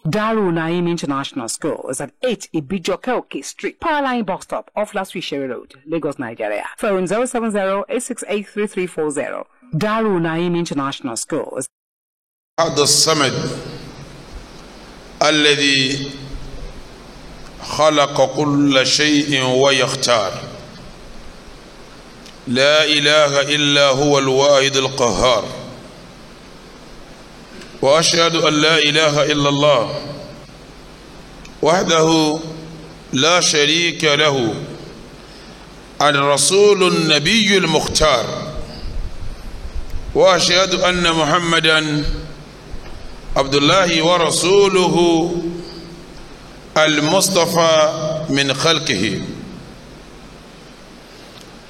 Darul Naim International School is at 8 Ibijokeoke Street, Powerline Bus Stop, off Last Sherry Road, Lagos, Nigeria. Phone 070-868-3340. Darul Naim International School is هذا الصمد الذي خلق كل شيء ويختار لا إله إلا هو الواحد القهار وأشهد أن لا إله إلا الله وحده لا شريك له الرسول النبي المختار وأشهد أن محمدا عبد الله ورسوله المصطفى من خلقه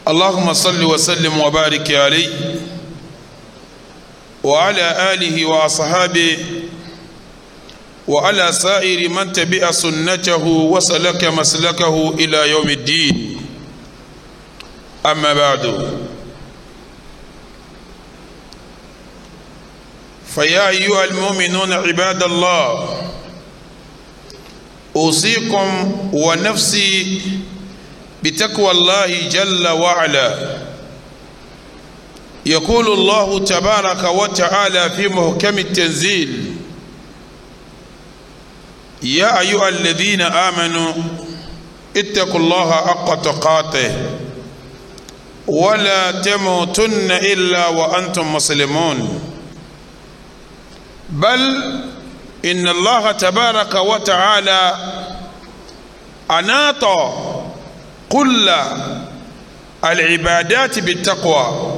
اللهم صل وسلم وبارك عليه وعلى آله وأصحابه وعلى سائر من تبع سنته وسلك مسلكه إلى يوم الدين أما بعد فيا أيها المؤمنون عباد الله أوصيكم ونفسي بتقوى الله جل وعلا يقول الله تبارك وتعالى في محكم التنزيل يا أيها الذين آمنوا اتقوا الله حق تقاته ولا تموتن إلا وأنتم مسلمون بل إن الله تبارك وتعالى أناط كل العبادات بالتقوى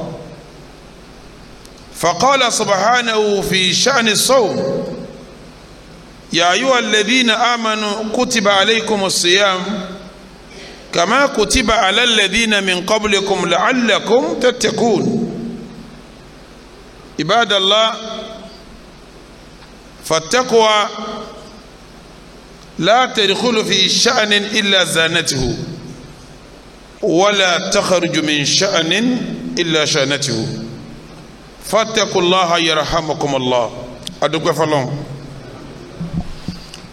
فقال سبحانه في شأن الصوم يا أيها الذين آمنوا كتب عليكم الصيام كما كتب على الذين من قبلكم لعلكم تتقون عباد الله فالتقوى لا تدخل في شأن إلا زانته ولا تخرج من شأن إلا شأنته فاتقوا الله يرحمكم الله أدوك فلون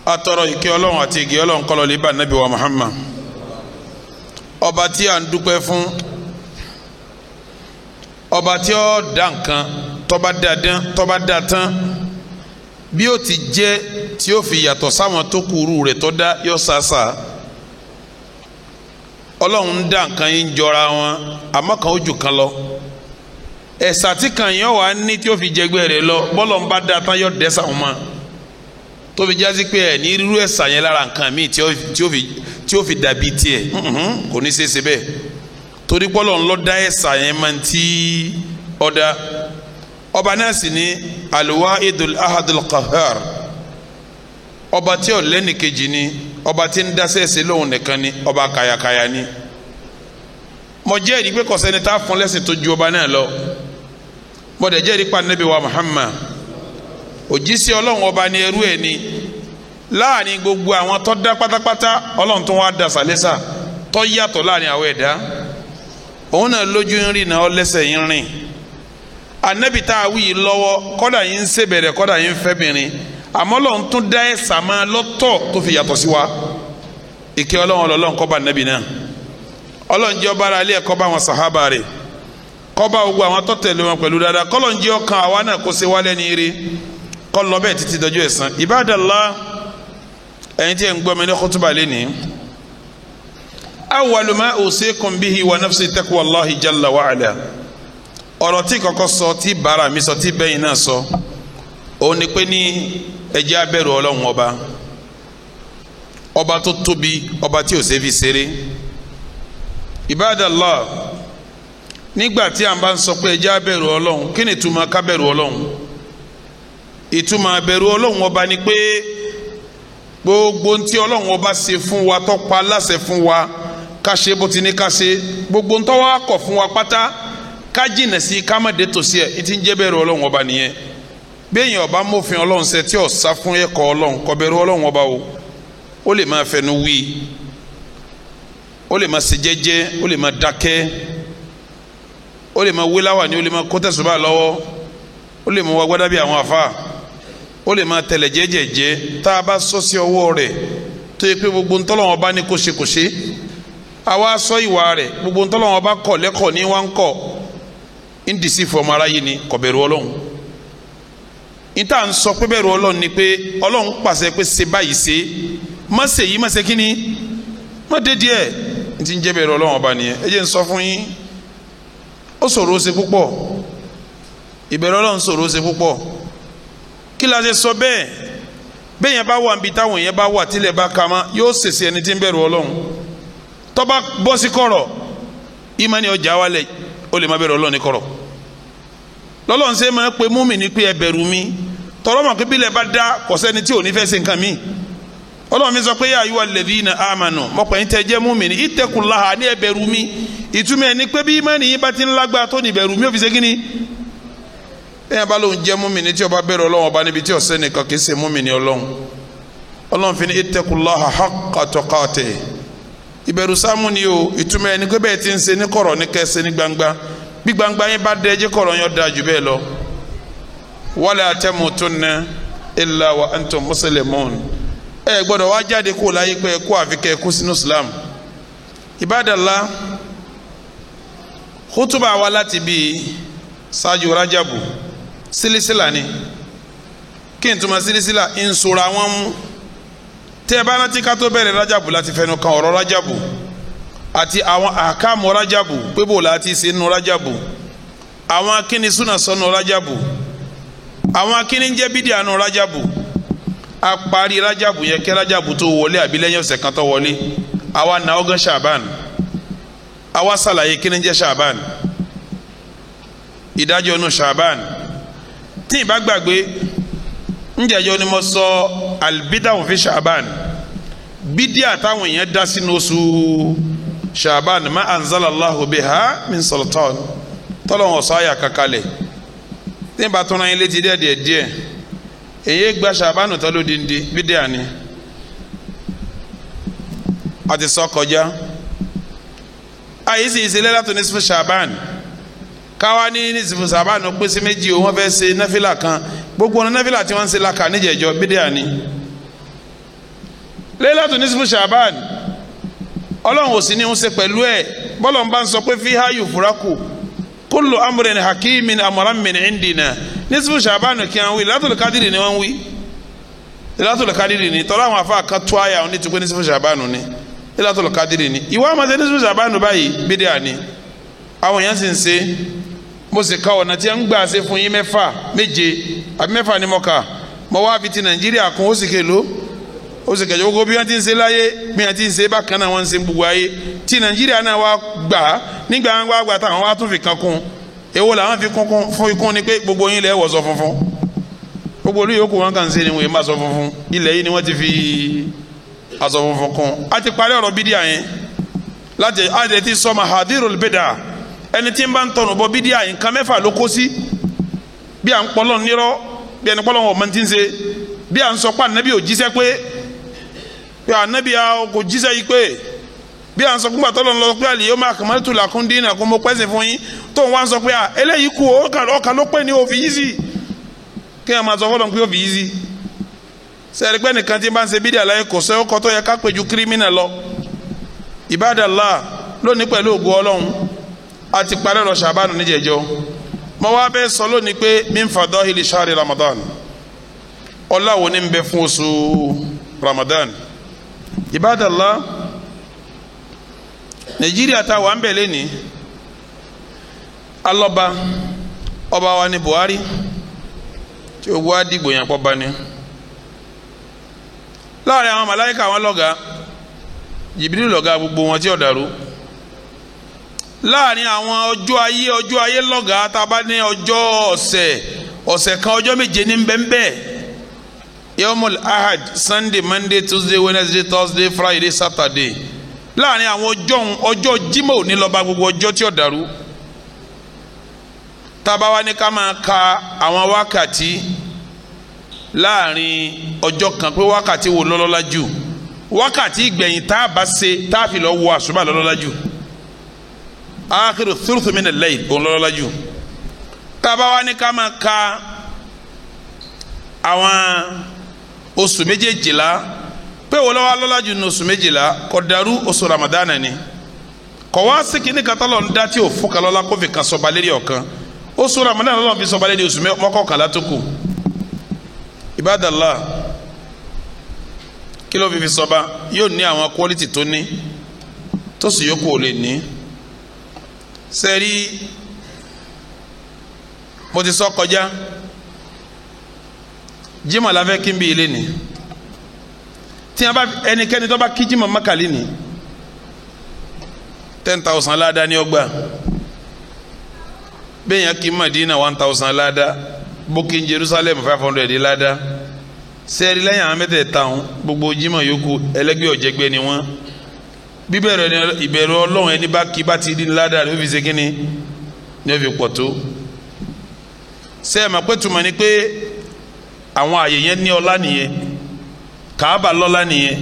أترى كيولون أتيجي يولون قالوا لبا النبي ومحمد ọba tí a ń dúpẹ́ fún ọba tí ó dá nǹkan tó bá dá tán bí ó ti jẹ́ tí ó fi yàtọ̀ sáwọn tó kúrú rẹ̀ tó dá yọ sàásà ọlọ́run ń dá nǹkan yín jọra wọn àmọ́ kan ó jù kan lọ ẹ̀sà tí kan yẹn wà ní tí ó fi jẹgbẹ́ rẹ̀ lọ bọ́lọ̀ ń bá dá tán yọ dẹ́sà wọn mọ́ tó fi jásí pé ẹ̀ ní irú ẹ̀sà yẹn lára nǹkan míì tí ó fi dàbí tiẹ̀ kò ní ṣeéṣe bẹ́ẹ̀ torí pọ́lọ̀ ń lọ dá ẹ̀sà yẹn máa ń tí ọ̀dà ọba náà sì ní al-wahidul ahadul qahhar ọba tí ó lẹ́nì kejì ni ọba tí ń dásẹ̀ẹ̀sẹ̀ lóhùn nìkan ni ọba kàyàkàyà ni mo jẹ́rìí pé kò sẹ́ni tá a fún lẹ́sìn tó ju ọba náà lọ mo dẹ̀ jẹ́rìí pa Nábì wa Muhammad òjíṣẹ́ ọlọ́run ọba ni ẹrú ẹ̀ ni láàrin gbogbo àwọn tó dá pátápátá ọlọ́run tó wá dá sàlẹ́sà tó yàtọ̀ láàrin àwọn ẹ̀dá òun náà lójú ń rìn náà lẹ́sẹ̀ yín rìn anabi tá a wí yìí lọ́wọ́ kọ́dà yín ń ṣèbẹ̀rẹ̀ kọ́dà yín ń fẹ́bìnrin àmọ́ ọlọ́run tún dá ẹ̀sà máa lọ́tọ̀ tó fi yàtọ̀ sí wa ìkẹ́ ọlọ́run ọlọ́run kó bá anabi náà ọlọ́run jẹ́ ọba ara ilé ẹ̀kọ́ bá wọn sàhábà rẹ̀ kó bá gbogbo àwọn tó tẹ̀lé wọn pẹ̀lú dáadáa kọ́lọ́run jẹ́ ọkàn àwa náà kó ṣe wálé ní ire kọ́ lọ bẹ́ẹ̀ títí dọjọ́ ẹ̀san Ibadallah ẹ̀yin tí ẹ̀ ń gbọ́ mi ní khutuba lẹ́ni awwalu ma usikum bihi wa nafsi taqwallahi jalla wa ala ọ̀rọ̀ tí kọ́kọ́ sọ tí bára mi sọ tí bẹ́yìn náà sọ òun ni pé ní ẹjẹ́ abẹ́rù ọlọ́run ọba tó tóbi ọba tí ò ṣe fi ṣeré Ibadallah nígbà tí a bá ń sọ pé ẹjẹ́ abẹ́rù ọlọ́run kí ni ìtumọ̀ ká bẹ̀rù ọlọ́run ìtumọ̀ abẹ́rù ọlọ́run ọba ni pé gbogbo ntí ọlọ́run ọba ṣe fún wa tó pa láṣẹ fún wa ká ṣe bó ti ní ká ṣe gbogbo ntọ́ wa kọ̀ fún wa pátá ká jìnnà sí ká má dé tòsí ẹ̀ ìtì ń jẹ́ bẹ̀rù ọlọ́run ọba nìyẹn béèyàn ọba mọ́fin ọlọ́run ṣe tí ó sá fún ẹ̀kọ́ ọlọ́run kò bẹ̀rù ọlọ́run ọba o ó lè máa fẹnu wí ó lè máa ṣe jẹ́jẹ́ ó lè máa dákẹ́ ó lè máa wé láwà ní ó lè máa kó tẹ̀sùbá lọ́wọ́ ó lè máa wá gbádá bí àwọn àfa ó lè máa tẹ̀lẹ̀ jẹ́jẹ́jẹ́ tá a bá sọ sí ọwọ́ rẹ̀ tó yẹ pé gbogbo ntọ́lọ́wọ́n bá ní kó ṣe àwa sọ ìwà rẹ̀ gbogbo ntọ́lọ́wọ́n bá kọ̀ lẹ́kọ̀ọ́ ní wá ń kọ̀ ń dì sí fọmọ aráyé ni kò bẹ̀rù ọlọ́run níta ń sọ pé bẹ̀rù ọlọ́run ni pé ọlọ́run pàṣẹ pé ṣe báyìí ṣe má ṣe yìí má ṣe kí ni má dé díẹ̀ ní ti ń jẹ́ bẹ̀rù ọlọ́run ọba nìyẹn ẹ jẹ́ ń sọ fún yín ó ṣòro ó ṣe púpọ̀ ìbẹ̀rù ọlọ́run ṣòro ó ṣe púpọ̀ kí la ṣe sọ bẹ́ẹ̀ bẹ́ẹ̀ yẹn bá wà níbi táwọn yẹn bá wà tílẹ̀ bá ka ma yóò ṣèṣe ẹni tí ń bẹ̀rù ọlọ́run tó bá bọ́ sí kọ̀rọ̀ ìmánì ọjà wálẹ̀ ó lè má bẹ̀rù ọlọ́run ní kọ̀rọ̀ lọ́lọ́run ṣe máa ń pe múmìnì pé ẹ bẹ̀rù mi tọ́lọ́ mọ̀ pé bílẹ̀ bá dá kò sẹ́ni tí ò ní fẹ́ ṣe nǹkan mi ọlọ́run mi sọ pé yā ayyuhal ladhīna āmanū mọ̀pẹ́yìn tẹ́ jẹ́ múmìnì ittaqullāha ní ẹ bẹ̀rù mi ìtumọ̀ ẹni pé bí ìmánì yín bá ti ń lágbára tó ní bẹ̀rù mi ò fi ṣe kí ni bẹ́ẹ̀ bá lóun jẹ́ múmìnì tí ó bá bẹ̀rù ọlọ́run ọba níbi tí ó sẹ́ni kan kì í ṣe múmìnì ọlọ́run fi ní ittaqullāha haqqa tuqātihi ìbẹ̀rù sáàmù ni o ìtumọ̀ ẹni pé bẹ́ẹ̀ ti ń ṣe ní kọ̀rọ̀ ní kẹsẹ̀ ní gbangba bí gbangba yín bá dẹ ẹjẹ kọ̀rọ̀ yín da jù bẹ́ẹ̀ lọ wala tamutunna illa wa antum muslimun ẹ gbọ́dọ̀ wá jáde kó láyé pé ẹ kó àfikẹ́ kó sínú Islam Ibadallah khutuba wa láti bí ṣáájú Rajabu sílísílà ni kí n túmọ̀ sílísílà ń sora wọn mú tẹ́ ẹ bá rántí ká tó bẹ̀rẹ̀ Rajabu láti fẹnu kan ọ̀rọ̀ Rajabu àti àwọn àkàmù Rajabu pé bò láti ṣe nù Rajabu àwọn akíní súnà sọnù Rajabu àwọn akíní jẹ́ bídíà nù Rajabu a parí Rajabu yẹn kí Rajabu tó wọlé àbí lẹ́yìn ọ̀sẹ̀ kan tó wọlé àwa nà ọgán Ṣàbán àwa sàlàyé kíní jẹ́ Ṣàbán ìdájọ́ nù Ṣàbán tí ìbá gbàgbé njẹjọ ni mo sọ albidahu fi Ṣàbán bídíà táwọn èèyàn dá sínú oṣù Ṣàbán ma anzalallahu biha min sultan tọ́lọ́wọ́n sọ àyà kankalẹ̀ tí n bá tún náà yín létí díẹ̀ èyí gba Ṣàbán tó ló dindi bídíà ni a ti sọ kọjá àyè sì ìṣẹ̀lẹ̀ látò ní sífù Ṣàbán káwa ní sífù Ṣàbán ó pèsè méjì o wọ́n fẹ́ ṣe náfìlà kan gbogbo ọ̀nà náfìlà tí wọ́n ń ṣe laka níjẹ̀jọ́ bídíà ni Laylatul nisfu Ṣàbán ọlọ́run ò sí ní ń ṣe pẹ̀lú ẹ̀ bọ́lọ̀ ń bá ń sọ pé fiha yufraku kullu amrin hakimin amran min indina nisfu Ṣàbán kí wọ́n wí Laylatul Qadri ni wọ́n wí Laylatul Qadri ni tọ́lá àwọn afa kan tó àyà wọn ní tukú nisfu Ṣàbán ni Laylatul Qadri ni ìwà àmọ́tẹ́ nisfu Ṣàbán báyìí bídíà ni àwọn èèyàn sì ń ṣe mo sì ka ọ̀nà tí a ń gbà ṣe fún yín mẹ́fà méje àbí mẹ́fà ni mo kà mo wá fi ti Nàìjíríà kún ó sì kélo ó sì kẹjọ gbogbo bí wọ́n ti ń ṣe láyé bí wọ́n ti ń ṣe bákan náà wọ́n ń ṣe gbogbo ayé tí Nàìjíríà náà wá gbà á nígbà wọn wá gbà táwọn wá tún fi kan kún èwo làwọn fi kún fún ikún ni pé gbogbo yín lẹ́ wọ̀ sọ funfun gbogbo olú yòókù wọn kàn ń ṣe ni wọ́n má sọ funfun ilẹ̀ yìí ni wọ́n ti fi aṣọ funfun kún a ti parí ọ̀rọ̀ bídíà yẹn láti àdé ti sọ mahadirul bid'a ẹni tí ń bá ń tọ̀nù bọ bídíà yẹn nǹkan mẹ́fà ló kó sí bí à ń pọlọ́ nírọ́ bí ẹni pọlọ́ wọn ò mọ ti ń ṣe bí à ń sọ pé ànábì ò jíṣẹ́ pé bí ànábì kò jíṣẹ́ yìí pé bí à ń sọ pé gbàtọ́ lọ́n lọ pé al-yawma akmaltu lakum dinakum mo pẹ́sìn fún yín tó ń wá ń sọ pé eléyìí kú ọkàn ló pẹ́ ní òfin yìí sí kí ẹ máa sọ fọlọ́n pé òfin yìí sí sẹ́ẹ̀rì pé nìkan tí ń bá ń ṣe bídíà láyé kò sẹ́ ọkọ̀ tó yẹ ká pè ju kírímìnà lọ Ibadallah lónìí pẹ̀lú ògo Ọlọ́run a ti parí ọ̀rọ̀ Ṣàbánù níjẹ̀jọ́ mo wá bẹ́ẹ̀ sọ lónìí pé min fadahili shahri Ramadan ọlá wo ni ń bẹ fún oṣù Ramadan Ibadallah Nàìjíríà tá a wà ń bẹ̀ lẹ́ni alọ́ba ọba wa ní Buhari tí ogun á dìgbò yẹn pọ̀ bá ní láàrin àwọn màláíkà àwọn lọ́gàá Jibril lọ́gàá gbogbo wọn tí ó dàrú láàrin àwọn ọjọ́ ayé lọ́gàá tá a bá ní ọjọ́ ọ̀sẹ̀ kan ọjọ́ méje ní bẹ́ẹ̀nbẹ́ẹ̀ yomul ahad Sunday Monday Tuesday Wednesday Thursday Friday Saturday láàrin àwọn ọjọ́ Jímọ̀ òní lọ́ba gbogbo ọjọ́ tí ó dàrú tábà wá ní ká máa ka àwọn wákàtí láàrin ọjọ́ kan pé wákàtí wo lọ́lọ́lá jù wákàtí ìgbẹ̀yìn tá a bá ṣe tá a fi lọ wọ àṣùbà lọ́lọ́lá jù akhiru thuluth min al-layl òun lọ́lọ́lá jù tábà wá ní ká máa ka àwọn oṣù méjèèjìlá pé wọ́n lọ́wọ́ lọ́lá jù ní oṣù méjìlá kọ̀dàrú oṣù Ramadan ni kọ̀wá sí kìíní katalọ̀ ń dá tí ò fún kalọ́lá kó fi kan sọba lérí ọ̀kan oṣù Ramadan lọ́lọ́ fi sọba lérí oṣù mọ́kànlá tó kù Ibadallah kí ló fi sọba yóò ní àwọn quality tó ní tó sì yókù ò lè ní sẹ́rí mo ti sọ kọjá jimá la fẹ́ kí n bí ilé ni tí a bá ẹnikẹ́ni tó bá kí jimá makali ni 10,000 láda ní ọgbà bẹ́ẹ̀ yẹn kí Madina 1,000 láda bókè Jerusalem 500 láda sẹ́ẹ̀rì lẹ́yìn àwọn mẹ́tẹ̀ẹ̀ta ọ̀hún gbogbo jimá yòókù ẹlẹ́gbẹ́ ọ̀jẹ̀gbẹ́ ni wọ́n bíbẹ̀rẹ̀ ìbẹ̀rù Ọlọ́run ẹni bá kí bá ti di láda ló fi ṣe kínní ni ó fi pọ̀ tó sẹ́ẹ̀ mà pé tùmọ̀ ni pé àwọn àyè yẹn ní ọlá nìyẹn Kaaba lọ́lá nìyẹn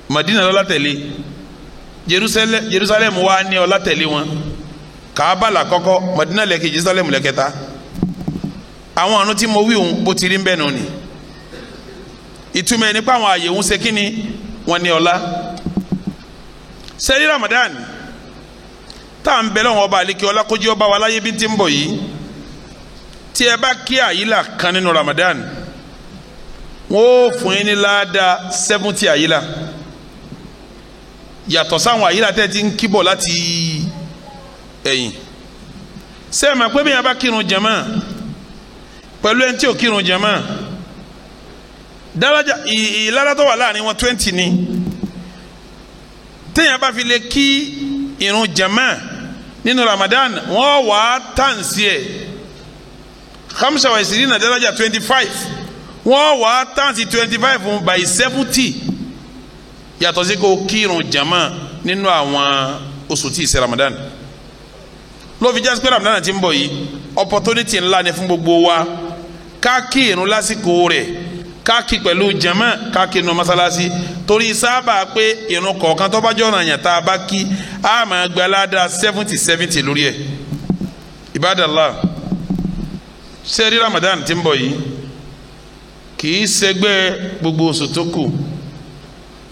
Madina lọ́lá tẹ̀lé Jerusalem wà ní ọlá tẹ̀lé wọn Kaaba là kọ́kọ́ Madina lẹ́kẹ̀ Jerusalem lẹ́kẹta àwọn àánú tí mo wí òun bó ti rí bẹ́ẹ̀ nù ni ìtumọ̀ nípa àwọn àyè òun ṣe kí ni wọ́n ní ọlá sẹ́rí Ramadan tá à ń bẹ lọ́wọ́ ọba àlekè ọlá kójú ọba wa láyé bí ti ń bọ̀ yìí tí ẹ bá kí àyílà kan nínú Ramadan wọ́n ó fún yín ní láàdá 70 àyílà yàtọ̀ sáwọn àyílà tẹ́ ti ń kíbọ̀ láti ẹ̀yìn sẹ́ẹ̀ mà pé bí yẹn bá kírun jàmá pẹ̀lú ẹni tí ò kírun jàmá daraja ìlara tó wà láàrin wọn 20 ni téèyàn bá fi lè kí irun jàmá nínú Ramadan wọ́n wà á tàǹsì ẹ̀ 25 daraja 25 wọ́n wà á tàǹsì 25 by 70 yàtọ̀ sí kó kírun jàmá nínú àwọn oṣù tí ì ṣe Ramadan ló fi jásí pé Ramadan ti ń bọ̀ yìí opportunity ńlá ni fún gbogbo wa ká kí irun lásìkò rẹ̀ ká kí pẹ̀lú jàmá ká kí inú masalasi torí sábà pé irun kọ̀ọ̀kan tó bá jọ̀ràn yàn tá a bá kí a máa gba aládàá 70 lórí ẹ̀ Ibadallah sẹ́rí Ramadan ti ń bọ̀ yìí kì í ṣẹgbẹ́ gbogbo oṣù tó kù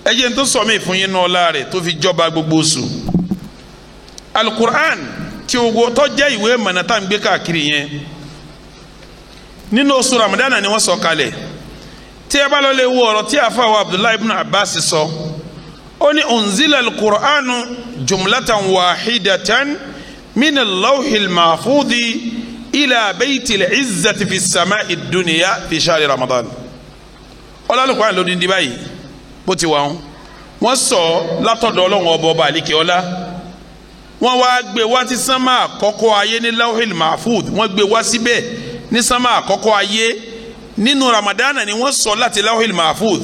ẹ jẹ́ n tó sọ mí fún yín náà ọlá rẹ̀ tó fi jọba gbogbo oṣù Al-Qur'an tí owó tó jẹ́ ìwé mọ̀nà tá à ń gbé káàkiri yẹn nínú oṣù Ramadan ni wọ́n sọ kalẹ̀ tí ẹ bá lọ lè wo ọ̀rọ̀ tí àfa wa Abdullahi ibn Abbas sọ ó ní unzila al-Qur'anu jumlatan wahidatan min al-lawhi al-mahfudhi ila bayti al-izzati fi as-sama'i ad-dunya fi shahri Ramadan ọlọ́run Al-Qur'an ló di báyìí bó ti wà wọ́n sọ látọ̀dọ̀ Ọlọ́run ọba àlekè ọlá wọ́n wá gbé wá sí sánmà àkọ́kọ́ ayé ní lawhil mahfud wọ́n gbé wá síbẹ̀ ní sánmà àkọ́kọ́ ayé nínú Ramadan ni wọ́n sọ láti lawhil mahfud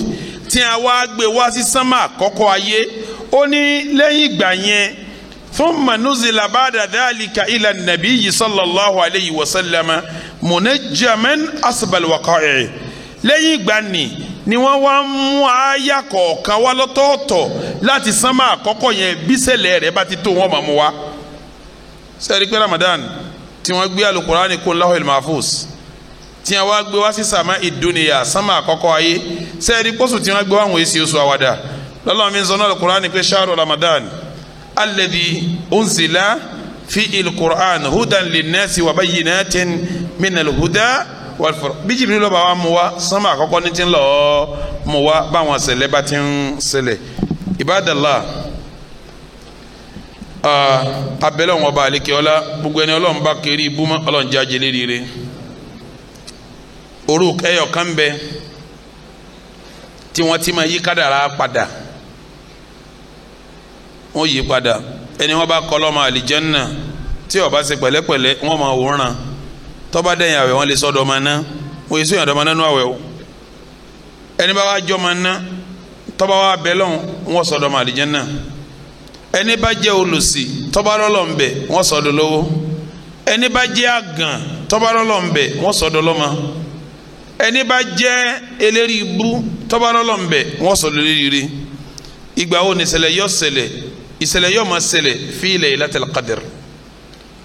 tí a wá gbé wá sí sánmà àkọ́kọ́ ayé ó ní lẹ́yìn ìgbà yẹn thumma nuzila ba'da dhalika ila an-nabiyyi sallallahu alayhi wa sallama munajjaman asbal waqa'i lẹ́yìn ìgbà ni wọ́n wá mú àyà kọ̀ọ̀kan wá lọ́tọ̀ọ̀tọ̀ láti sánmà àkọ́kọ́ yẹn bí ṣẹlẹ̀ rẹ̀ bá ti tó wọ́n máa mú wá. sẹ́ẹ̀rí pé Ramadan tí wọ́n gbé Al-Qur'ani kó Lawhil Mahfuz tí wọ́n wá gbé wá sí sàmà ìdúnìyà sánmà àkọ́kọ́ ayé sẹ́ẹ̀rí pósù tí wọ́n gbé wá àwọn èsì oṣù àwàdà lọ́lọ́run mi ń sọ náà Al-Qur'ani pé shahru Ramadan alladhi unzila fi al-Qur'an hudan lin-nasi wa bayyinatin min al-huda bí Jibril ló bá wa mú wa sánmà àkọ́kọ́ ní ti ń lọ mú wa báwọn ṣẹlẹ̀ bá ti ń ṣẹlẹ̀ Ibadallah abẹ́lẹ̀ wọn bá àlekè ọlá gbogbo ẹni Ọlọ́run bá kiri ibú mọ́ Ọlọ́run jẹ́ ajẹ́lẹ́ rire orúkọ ẹyọ kan bẹ tí wọ́n ti máa yí kádàrá padà wọ́n yí padà ẹni wọ́n bá kọ́ lọ́mọ àlìjẹ́nnà tí ó bá ṣe pẹ̀lẹ́pẹ̀lẹ́ wọ́n máa wòran tọ́ba dẹ̀yìn àwẹ̀ wọn lè sọ́dọ̀ ọmọ ná wọ́n èso ìyàdọ̀ ọmọ ná nú àwẹ̀ o ẹni bá wá jọ ọmọ ná tọ́ba wá bẹ̀ lọ́hùn wọ́n sọ́dọ̀ ọmọ àlìjẹ́nnà ẹni bá jẹ́ olùsì tọ́ba lọ́lọ́ ń bẹ̀ wọ́n sọ́dọ̀ lówó ẹni bá jẹ́ àgàn tọ́bárọ́lọ́ ń bẹ̀ wọ́n sọ̀dọ̀ lọ́mọ ẹni bá jẹ́ eléri ibú tọ́bárọ́lọ́ ń bẹ̀ wọ́n sọ̀dọ̀ lérí ìgbà wo ni ìṣẹ̀lẹ̀ yọ ṣẹlẹ̀ ìṣẹ̀lẹ̀ yọ máa ṣẹlẹ̀ fi Laylatul Qadr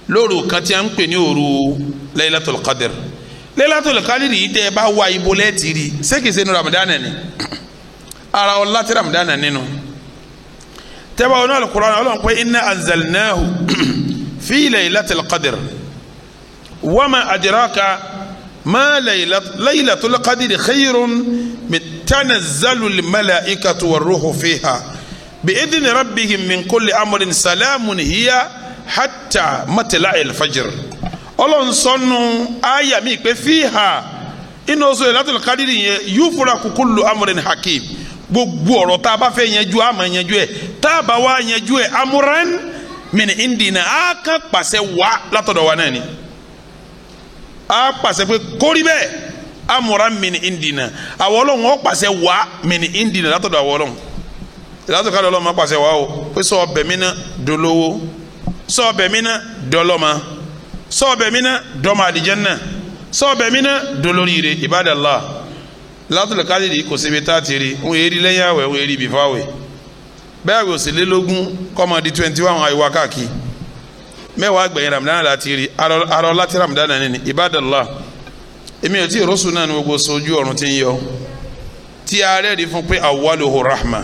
lóru kan tí a ń pè ní òru Laylatul Qadr Laylatul Qadr yìí tẹ́ ẹ bá wá ibo lẹ́ẹ̀tì rí sẹ́kìsẹ́ ní Ramadan ni ara ọ̀la ti Ramadan nínú tẹ́bà ọ̀nà al-Qur'an ọlọ́run pé inna anzalnahu fi Laylatul Qadr wa ma adraka ma Laylatul Qadr khayrun min tanazzalu al-mala'ikatu war-ruhu fiha bi'idhni rabbihim min kulli amrin salamun hiya hatta matla'il fajr ọlọ́run sọnù àyà mi pé fiha inú oṣù Laylatul Qadr yẹn yufraku kullu amrin hakim gbogbo ọ̀rọ̀ tá a bá fẹ́ yanjú a máa yanjú ẹ̀ tá a bá wá yanjú ẹ̀ amuran min indina a kan pàṣẹ wá látọ̀dọ̀ wa náà ni a pàṣẹ pé kórí bẹ́ẹ̀ amuran min indina àwọn ọlọ́run ó pàṣẹ wá min indina látọ̀dọ̀ àwọn ọlọ́run látọ̀dọ̀ ká lọ́lọ́run máa pàṣẹ wá o pé sọ ọbẹ̀ mi náà dolówó sọ ọbẹ̀ mi náà dọlọ́mọ sọ ọbẹ̀ mi náà dọ́mọ àlìjánnà sọ ọbẹ̀ mi náà dolóríire ibadallah Laylatul Qadr kò síbi tá a ti rí wọn èrí lẹ́yìn àwẹ̀ wọn èrí bìfọ́ àwẹ̀ bẹ́ẹ̀ àwẹ̀ òsèlélógún kọ́mọ di 21 àìwá káàkiri mẹ́wàá gbẹ̀yìn Ramadan láti rí arọ láti Ramadan nínú ibadallah èmi ò tí ì rọ́ṣù náà ní gbogbo sojú ọ̀run ti ń yọ tí ààrẹ rí fún pé awwaluhu rahma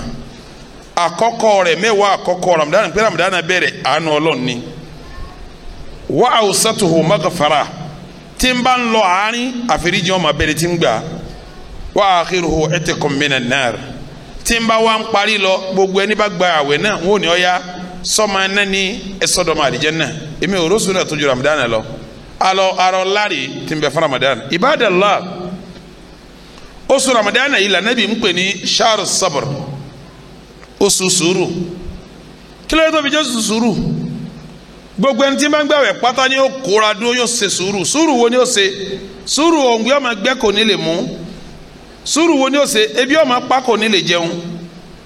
àkọ́kọ́ rẹ̀ mẹ́wàá àkọ́kọ́ Ramadan pé Ramadan bẹ̀rẹ̀ àánú Ọlọ́run ni wa awsatuhu maghfara tí ń bá ń lọ àárín àforíjì ọmọ abẹ́rẹ́ tí ń gbà wa akhiruhu itikum minan nar tí n bá wá ń parí lọ gbogbo ẹni bá gba àwẹ̀ náà wọn ò ní ọya sọma náà ní ẹsọdọmọ àlìjánnà èmi ò rọṣùn náà tó ju Ramadan lọ arọ lárí tí n bẹ fún Ramadan ibadallah oṣù Ramadan yìí la Nábì ń pè ní shahru sabr oṣù sùúrù kí ló dé tó fi jẹ́ oṣù sùúrù gbogbo ẹni tí n bá ń gbàwẹ̀ pátá ni yóò kóra dúró yóò ṣe sùúrù wo ni yóò ṣe sùúrù òǹgbẹ ọmọ ẹgbẹ́ kò ní lè mú sùúrù wo ni ó ṣe ebi ọmọ pa kò ní lè jẹun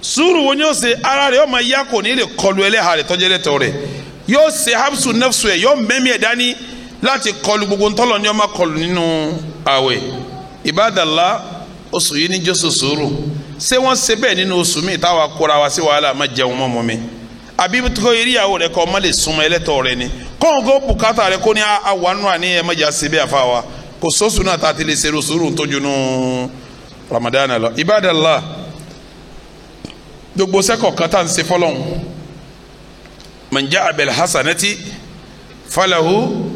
sùúrù wo ni ó ṣe ara rẹ̀ ọmọ ya kò ní lè kọlu ẹlẹ́hà rẹ̀ tọ́jú ẹlẹ́tọ̀ rẹ̀ yóò ṣe habsu nafsu ẹ̀ yóò mẹ́mí ẹ̀ dání láti kọlu gbogbo ntọ́lọ̀ ní ọmọ kọlu nínú àwẹ̀ ibadallah oṣù yìí ní jésù sùúrù ṣé wọ́n ṣe bẹ́ẹ̀ nínú oṣù mi táwa kóra wa sí wàhálà má jẹun mọ́ mi àbí tó iríyàwó rẹ̀ kọ́ ọmọ lè súnmọ́ ẹlẹ́tọ̀ rẹ̀ ni kọ́ńgó bùkátà rẹ̀ kó ní àwọn àní ẹ̀ mẹ́jà ṣe bẹ́ẹ̀ àfa wa kò sóṣù náà tá a ti lè ṣe sùúrù tó junú Ramadan lọ ibadallah gbogbo sẹ́kọ̀ kan tá à ń ṣe fọlọ́n man ja'a bil hasanati falahu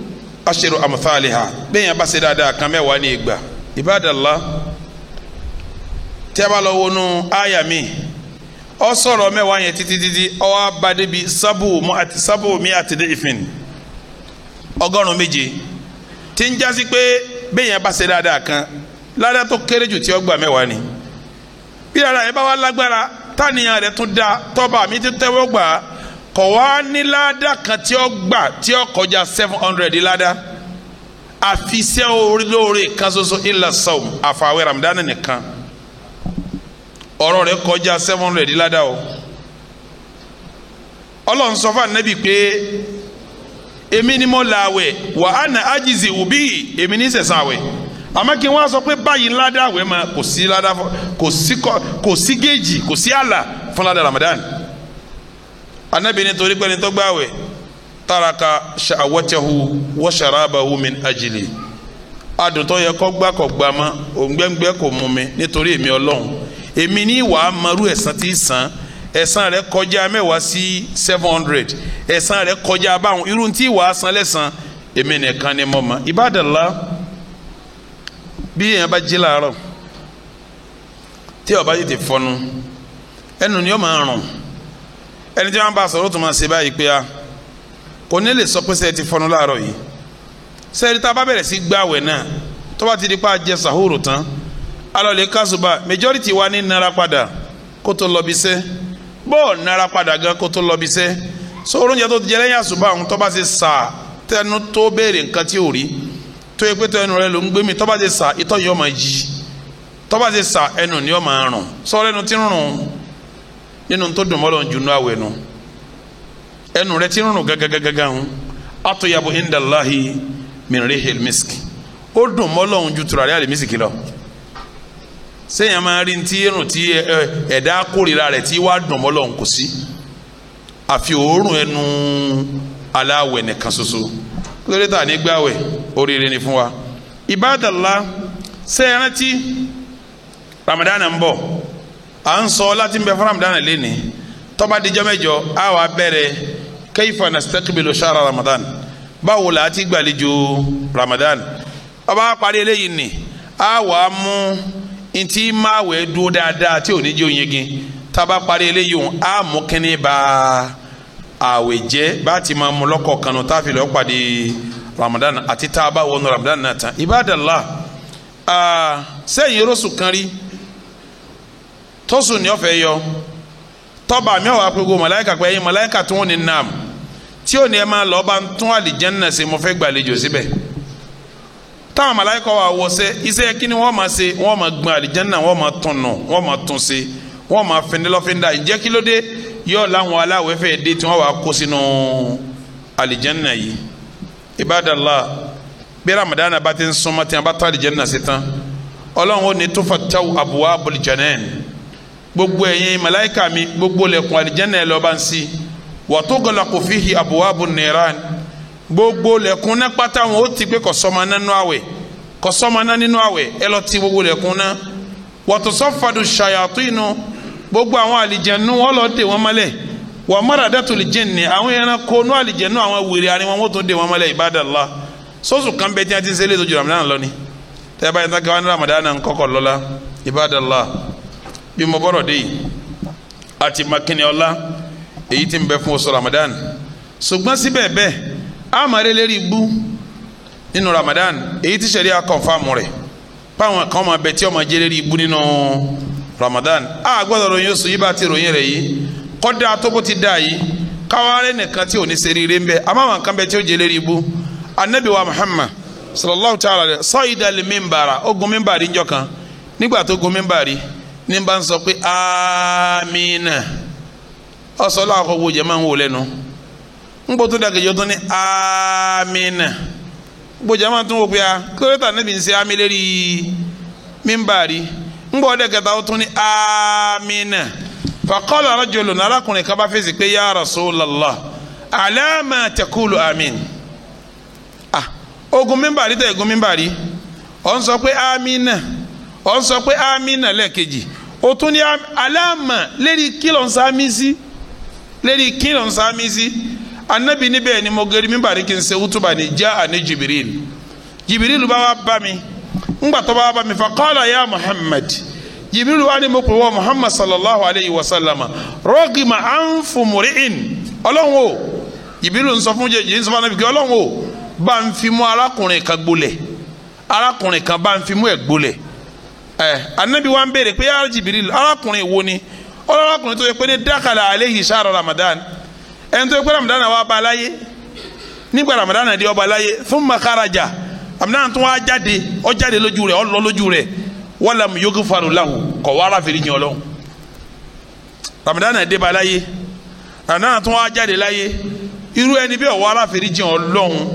ashru amthaliha bẹ́ẹ̀ yẹn bá ṣe dáadáa kan mẹ́wàá ní ìgbà ibadallah tí a bá lọ wọnú àyà mi ọ sọ̀rọ̀ mẹ́wàá yẹn títí ọ wá bá débi sábò mi àti ìfìn 100 tí ń jásí pé bẹ́ẹ̀ yẹn bá ṣe dáadáa kan ládàá tó kéré jù tí ó gbà mẹ́wàá ni bí ara yẹn bá wà lágbára táníyàn rẹ̀ tún da tọ́ba mi ti tẹ́wọ́ gbà kọ̀ wá ní ládàá kan tí ó gbà tí ó kọjá 700 ládàá àfisẹ́ olóore kan ṣoṣo illa sawm àfàwẹ́ Ramadan nìkan ọ̀rọ̀ rẹ̀ kọjá 700 ládàá o Ọlọ́run sọ fún Ànábì pé èmi ni mo làwẹ̀ wa ana ajizi ubi èmi ní sẹ̀sán àwẹ̀ àmọ́ kí wọ́n sọ pé báyìí ládàá àwẹ̀ máa kò sí ládàá kò sí géèjì kò sí àlà fún ládàá Ramadan Ànábì ní torí pé ní tó gbààwẹ̀ taraka sha'awatahu wa sharabahu min ajili adùn tó yẹ kó gbà kó gbà mọ́ òǹgbẹ́ngbẹ́ kò mú mi nítorí èmi Ọlọ́run èmi ní ìwà amaru ẹ̀san tí san ẹ̀san rẹ̀ kọjá mẹ́wàá sí 700 ẹ̀san rẹ̀ kọjá báwọn irú tí ìwà san lẹ́san èmi nìkan ni mo mọ̀ ibadallah bí èèyàn bá jí láàárọ̀ tí ó bá yìí ti fọnu ẹnu ni ó máa rùn ẹni tí wọ́n bá sọ̀rọ̀ tó máa ṣe báyìí pé a kò ní lè sọ pé sẹ́ẹ̀ ti fọnu láàárọ̀ yìí sẹ́ẹ̀rì tá a bá bẹ̀rẹ̀ sí gbààwẹ̀ náà tó bá ti di pa jẹ sàhóòrò tán alọ́lẹ̀ kásùbà majority wa ní nara padà kó tó lọ bí sẹ́ bọ́ọ̀ nara padà gan kó tó lọ bí sẹ́ so oúnjẹ tó ti jẹ lẹ́yìn àsùbà òun tó bá ti sà tẹnu tó béèrè nǹkan tí ò rí tó yẹ pé tó ẹnu rẹ ló ń gbé mi tó bá ti sà ìtọ́ yìí ó máa jí tó bá ti sà ẹnu ni ó máa rùn sọ ẹnu tí ń rùn nínú tó dùn mọ́lọ́ jù nú àwẹ̀ nu ẹnu rẹ tí ń rùn gàgàgàgàgà ń atyabu indallahi min rihil misk ó dùn mọ́ Ọlọ́run ju tùràrí àlìmísìkì lọ sẹ́yìn máa rí ti irun tí ẹ̀dá kórìíra rẹ̀ tí wàá dùn mọ́ Ọlọ́run kò sí àfi òórùn ẹnu aláwẹ̀ nìkan ṣoṣo lórí ta ní gbàwẹ̀ oríire ni fún wa ibadallah sẹ́yìn rántí Ramadan ń bọ̀ à ń sọ láti ń bẹ fún Ramadan lẹ́ni tó bá dijọ́ mẹ́jọ á wà bẹ̀rẹ̀ kayfa nastaqbilu shahra Ramadan báwo la ti gbàlejò Ramadan ọba parí eléyìí ni á wà mú ntí máa wẹ̀ dúró dáadáa tí ò ní jẹ́ òyìngin tá a bá parí eléyìí òun á mú kínní bá àwẹ̀ jẹ́ bá ti máa mú lọ́kọ̀ kanu tá a fi lọ́ọ́ pàdé Ramadan àti tá a bá wọnú Ramadan náà tán ibadallah sẹ́yìn rọ́ṣù kan rí tọ́sùn ní ọ̀fẹ́ yọ tọ́ba mi ò wá pé gbogbo màláìka pé ẹ̀yin màláìka tó ń ní nam tí ò ní ẹ máa lọ́ọ́ bá ń tún àlìjẹ́nnà ṣe mo fẹ́ gbàlejò síbẹ̀ táwọn màláìka wà wọ́sẹ̀ iṣẹ́ kí ni wọ́n máa ṣe wọ́n máa gbọ́n àlìjẹ́nnà wọ́n máa tún nù wọ́n máa tún ṣe wọ́n máa fẹ́ndẹ́lọ́fẹ́ndà ǹjẹ́ kí ló dé yóò láwọn aláwẹ̀ fẹ́ dé tí wọ́n wà kó sínú àlìjẹ́nnà yìí ibadallah bí Ramadan bá ti ń súnmọ́ tí wọ́n bá tó àlìjẹ́nnà sí tán Ọlọ́run ó ní tufattahu abwabul janan gbogbo ẹ̀yin màláìka mi gbogbo lẹ̀kùn àlìjẹ́nnà ẹ̀ lọ́ọ́ bá ń sí wa tughlaqu fihi abwabun niran gbogbo lẹ̀kùn náà pátá wọn ó ti pé kọ̀sọ́mọ nínú àwẹ̀ kọ̀sọ́mọ náà nínú àwẹ̀ ẹ lọ ti gbogbo lẹ̀kùn náà wa tusaffadu shayatinu gbogbo àwọn àlìjẹ̀nu wọn lọ dè wọn mọ́lẹ̀ wa maradatul jinni àwọn ẹranko nú àlìjẹ̀nu àwọn wèrè àni wọn tó dè wọn mọ́lẹ̀ ibadallah sọ́sù kan bẹ́ẹ̀ tí a ti ń sẹ́lẹ̀ tó ju Ramadan lọ ni tẹ́ báyìí tá káwọn ní Ramadan náà ń kọ́kọ́ lọ́la ibadallah bí mo bọ́rọ̀ dé yìí àti makini ọlá èyí tí ń bẹ fún oṣù Ramadan ṣùgbọ́n síbẹ̀ bẹ́ẹ̀ àmàlẹ́ lérí ibú nínú Ramadan èyí tí sẹ́ríà kọ̀ǹfàmù rẹ̀ báwọn kan máa bẹ tí ọmọ jẹ́ lérí ibú nínú Ramadan a gbọ́dọ̀ ròyìn oṣù yìí bá ti ròyìn rẹ̀ yìí kọ́dà tó bó ti dà yìí káwárẹ́ nìkan tí ò ní ṣe rere ń bẹ àmọ́ àwọn kan bẹ tí ó jẹ́ lérí ibú anabi wa Muhammad sallallahu ta'ala alayhi sa'ida li mimbara ó gun mimbari njọ́ kan nígbà tó gun mimbari ní bá ń sọ pé amina ọsọlá àkọ́kọ́ jẹ́ máa ń wò lẹ́nu ń gbọ́ tó dàgẹ́jọ́ tó ní amina gbọ́dọ̀ máa tún wò pé a kírẹ́tà níbi ń ṣe amí lérí mímbàrí ń gbọ́ dẹ́gẹ́ta ó tún ní amina faqala rajulun arákùnrin kan bá fèsì pé ya Rasulallah ala ma taqulu amin ogun mímbàrí tẹ̀ ogun mímbàrí ọ̀ ń sọ pé amina ọ̀ ń sọ pé amina lẹ́ẹ̀kejì ó tún ní alama lérí kílọ̀ ń sáámi sí lérí kílọ̀ ń sáámi sí anabi níbẹ̀ ni mo gẹ̀rí mímbàrí kí n ṣe wútúbà ní já àní Jibril bá wá bá mi ńgbà tó bá wá bá mi faqala ya Muhammad Jibril wá ní mo pè wọ́n Muhammad sallallahu alayhi wa sallam rọ́gìmà anfu muri'in ọlọ́run o Jibril ń sọ fún jẹ́ sọ fún anabi kí ọlọ́run o bá ń fi mú arákùnrin kan gbolẹ̀ arákùnrin kan bá ń fi mú ẹ̀ gbolẹ̀ anabi wa ń béèrè pé ya Jibril arákùnrin wo ni arákùnrin tó yẹ pé ní dakhala alayhi shahra Ramadan ẹni tó yẹ pé Ramadan wa bá láyé nígbà Ramadan di ọba láyé thumma kharaja Ramadan tó wá jáde ó jáde lójú rẹ̀ ó lọ lójú rẹ̀ walam yughfaru lahu kọ̀ wá ara fèrè jìn Ọlọ́run Ramadan dé bá láyé Ramadan tó wá jáde láyé irú ẹni bí ó wá ara fèrè jìn Ọlọ́run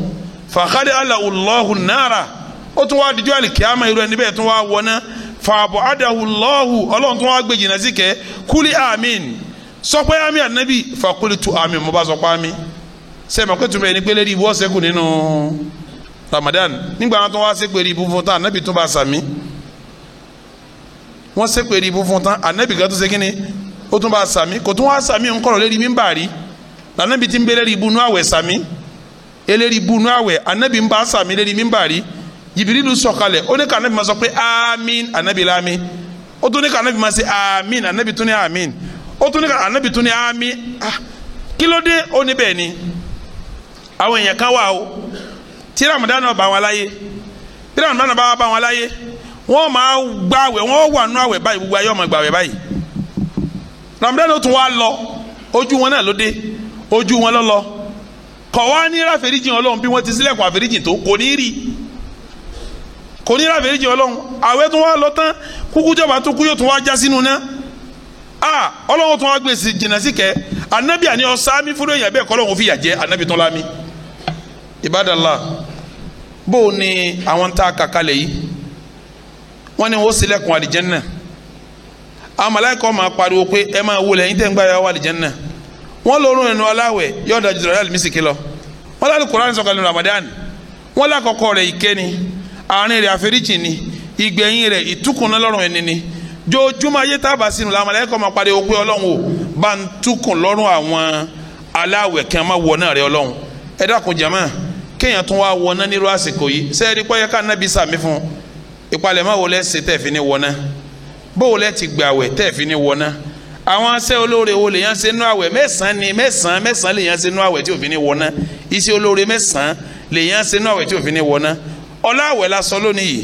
faqad Allahu nara ó tún wá dijọ́ àlìkíyàmá irú ẹni bẹ́ẹ̀ tún wá wọná fàbọ̀ adahulọ́hu Ọlọ́run tún wá gbé jìnnà sí kẹ́ kúlí àmín sọ pé àmín ànábì fàkúlì tu àmín mo bá sọ pé àmín sẹ́mi ọ̀pẹ́ tún bẹ́ẹ̀ ni pé lérí ibú ọ̀sẹ̀ kù nínú Ramadan nígbà wọn tún wá sí pèrè ibú fún tán ànábì tún bá sàmí wọ́n sí pèrè ibú fún tán ànábì kan tún ṣe kíni ó tún bá sàmí kò tún wá sàmí ńkọ̀rọ̀ lérí mímbàrí ànábì tí ń bẹ lérí ibú nú àwẹ̀ sàmí eléri ibú nú àwẹ̀ ànábì ń bá sàmí lérí mímbàrí Jibirilu sọ̀kalẹ̀ ó ní ká anabi máa sọ pé àmín anabi láàmín ó tún ní ká anabi máa ṣe àmín anabi tún ní àmín ó tún ní ká anabi tún ní àmín kí ló dé ó ní bẹ́ẹ̀ ni àwọn èèyàn kan wà o tí Ramadan bá wọn láyé bí Ramadan bá wọn láyé wọ́n máa gbààwẹ̀ wọ́n wà nú àwẹ̀ báyìí gbogbo ayé ọmọ gbààwẹ̀ báyìí Ramadan ó tún wá lọ ojú wọn náà ló dé ojú wọn lọ kọ̀ wá ní ráfẹ̀ríjìn Ọlọ́run bí wọ́n ti sílẹ̀kùn àfẹ̀ríjìn tó kò ní rí kò ní ráfẹ̀rí jẹ́ Ọlọ́run àwẹ̀ tó wá lọ tán kúkú jọba tó kú yóò tún wá já sínú ná Ọlọ́run tún wá gbèsè jìnnà sí kẹ́ anabi àní ọ̀sámi fúnra èèyàn bẹ́ẹ̀ kọ́ Ọlọ́run fi yà jẹ́ anabi tún lámi ibadallah bó ni àwọn tá a kàkálẹ̀ yìí wọ́n ní wọ́n ṣílẹ̀kùn àlìjẹ́nnà àwọn màláíkà máa pariwo pé ẹ máa wọlé ẹ̀yin tẹ́ ń gbà yà wà àlìjẹ́nnà wọ́n lórun ẹnu aláwẹ̀ yóò dájú dọ̀rọ̀ àlùmísìkì lọ wọ́n lálẹ́ Kùránì sọ̀kalẹ̀ ní Ramadan wọ́n lákọ̀ọ́kọ́ rẹ̀ ìkẹ́ni àárín rẹ̀ àforíjì ni ìgbẹ̀yìn rẹ̀ ìtúkùn lọ́rùn ẹni ni jojúmọ́ ayé tábà sínú làwọn màláíkà máa pariwo pé Ọlọ́run ò bá ń túkùn lọ́rùn àwọn aláwẹ̀ kí wọ́n máa wọ náà rẹ̀ Ọlọ́run ẹ dákun jàmáà kéèyàn tún wá wọ náà nírú àsìkò yìí sẹ́ẹ̀rí pọ́ yẹ ká nábì sàmì fún ìpalẹ̀mọ́ wo lẹ́ ṣe tẹ̀ fi ní wọ náà bó wo lẹ́ ti gbàwẹ̀ tẹ̀ fi ní wọ náà àwọn asẹ́ olóore wo lèyàn ṣe nú àwẹ̀ mẹ́sàn-án lèyàn ṣe nú àwẹ̀ tí òfin ní wọ náà iṣẹ́ olóore mẹ́sàn-án lèyàn ṣe nú àwẹ̀ tí òfin ní wọ náà ọlá àwẹ̀ la sọ lónìí yìí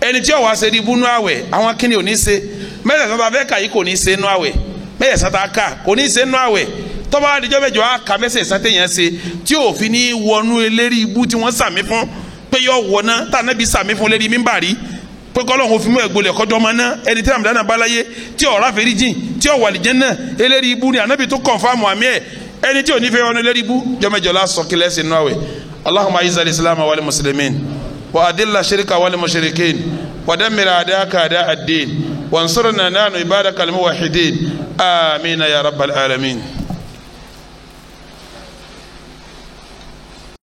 ẹni tí ó wá ṣe ibú nú àwẹ̀ àwọn kíni ò ní ṣe mẹ́sàn-án tá a fẹ́ kà yìí kò ní ṣe nú àwẹ̀ mẹ́sàn-án tá a kà kò ní ṣe nú àwẹ̀ tọ́ba àdìjọ́ mẹ́jọ á kà mẹ́sàn-án téèyàn ṣe tí òfin ní wọnú eléri ibú tí wọ́n sàmì fún pé yọ wọná tá ànábì sàmì fún lérí mímbàrí pé kọ́lọ́hún fi mú ẹ̀gbọ́lẹ̀ kọjọ́ ọmọ náà ẹni tí Ramadan balaye tí ọ̀rá fèrè jìn tí ọ̀wà àlìjẹ́nnà eléri ibú ni ànábì tó kọ̀nfàmù àmì ẹ̀ ẹni tí ò ní fẹ́ wọnú eléri ibú jọmẹjọ la sọ kílẹ̀ sí nù àwẹ̀ Allahumma a'izzal al-islam wal muslimin wa adilla shirka wal mushrikin wa dammir a'da'aka a'da' ad-din wansurna nahnu ibadakal muwahhidin amin ya rabbal alamin.